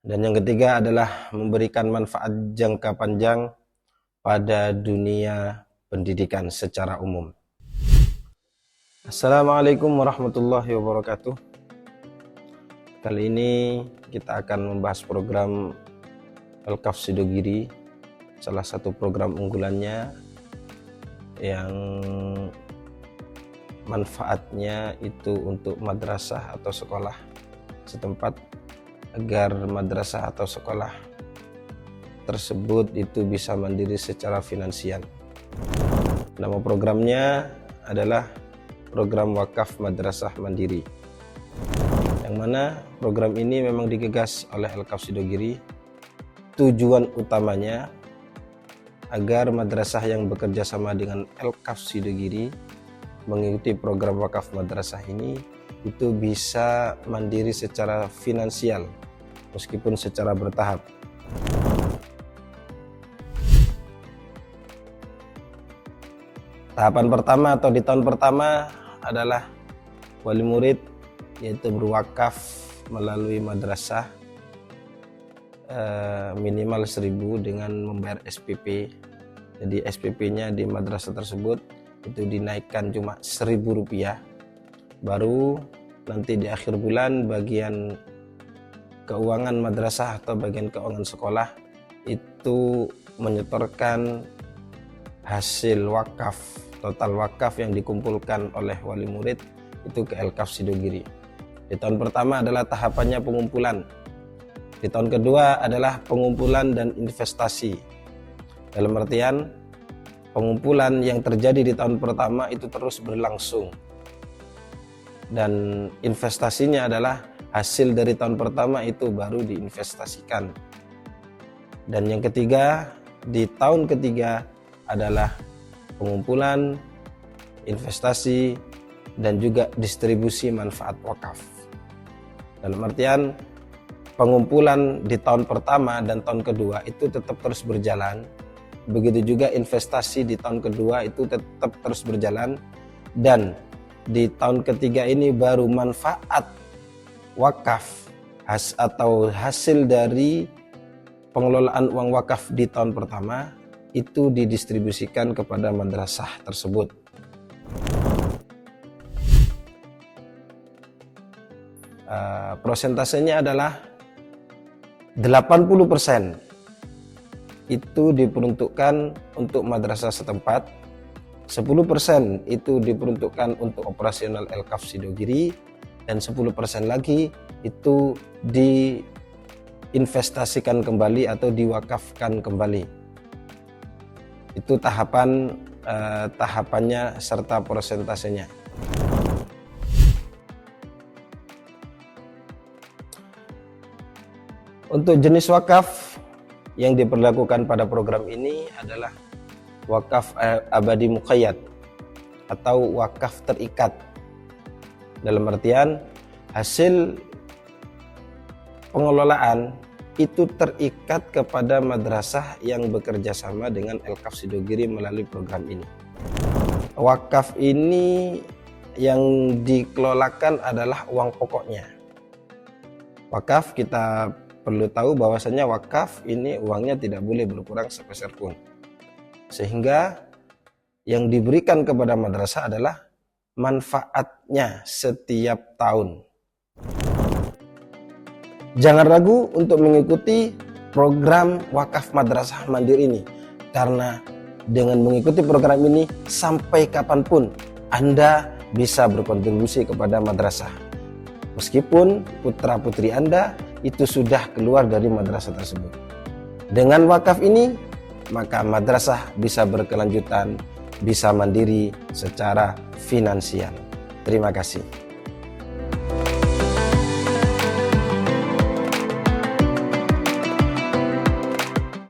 Dan yang ketiga adalah memberikan manfaat jangka panjang pada dunia pendidikan secara umum. Assalamualaikum warahmatullahi wabarakatuh. Kali ini kita akan membahas program Alkaf Sidogiri, salah satu program unggulannya yang manfaatnya itu untuk madrasah atau sekolah setempat, agar madrasah atau sekolah tersebut itu bisa mandiri secara finansial. Nama programnya adalah Program Wakaf Madrasah Mandiri, yang mana program ini memang digagas oleh Alkaf Sidogiri. Tujuan utamanya agar madrasah yang bekerja sama dengan Alkaf Sidogiri mengikuti program wakaf madrasah ini itu bisa mandiri secara finansial meskipun secara bertahap. Tahapan pertama atau di tahun pertama adalah wali murid yaitu berwakaf melalui madrasah minimal 1.000 dengan membayar SPP. Jadi SPP-nya di madrasah tersebut itu dinaikkan cuma Rp1.000. Baru nanti di akhir bulan bagian keuangan madrasah atau bagian keuangan sekolah itu menyetorkan hasil wakaf, total wakaf yang dikumpulkan oleh wali murid itu ke Alkaf Sidogiri. Di tahun pertama adalah tahapannya pengumpulan. Di tahun kedua adalah pengumpulan dan investasi. Dalam artian pengumpulan yang terjadi di tahun pertama itu terus berlangsung. Dan investasinya adalah hasil dari tahun pertama itu baru diinvestasikan. Dan yang ketiga, di tahun ketiga adalah pengumpulan, investasi, dan juga distribusi manfaat wakaf. Dalam artian pengumpulan di tahun pertama dan tahun kedua itu tetap terus berjalan. Begitu juga investasi di tahun kedua itu tetap terus berjalan. Dan di tahun ketiga ini baru manfaat wakaf atau hasil dari pengelolaan uang wakaf di tahun pertama itu didistribusikan kepada madrasah tersebut. Prosentasenya adalah 80% itu diperuntukkan untuk madrasah setempat, 10% itu diperuntukkan untuk operasional Alkaf Sidogiri, dan 10% lagi itu diinvestasikan kembali atau diwakafkan kembali. Itu tahapannya serta persentasenya. Untuk jenis wakaf yang diperlakukan pada program ini adalah wakaf abadi muqayyad atau wakaf terikat. Dalam artian hasil pengelolaan itu terikat kepada madrasah yang bekerja sama dengan Alkaf Sidogiri melalui program ini. Wakaf ini yang dikelolakan adalah uang pokoknya. Wakaf, kita perlu tahu bahwasanya wakaf ini uangnya tidak boleh berkurang sepeser pun. Sehingga yang diberikan kepada madrasah adalah manfaatnya setiap tahun. Jangan ragu untuk mengikuti program wakaf madrasah mandiri ini, karena dengan mengikuti program ini sampai kapanpun Anda bisa berkontribusi kepada madrasah. Meskipun putra putri Anda itu sudah keluar dari madrasah tersebut. Dengan wakaf ini maka madrasah bisa berkelanjutan, bisa mandiri secara finansial. Terima kasih.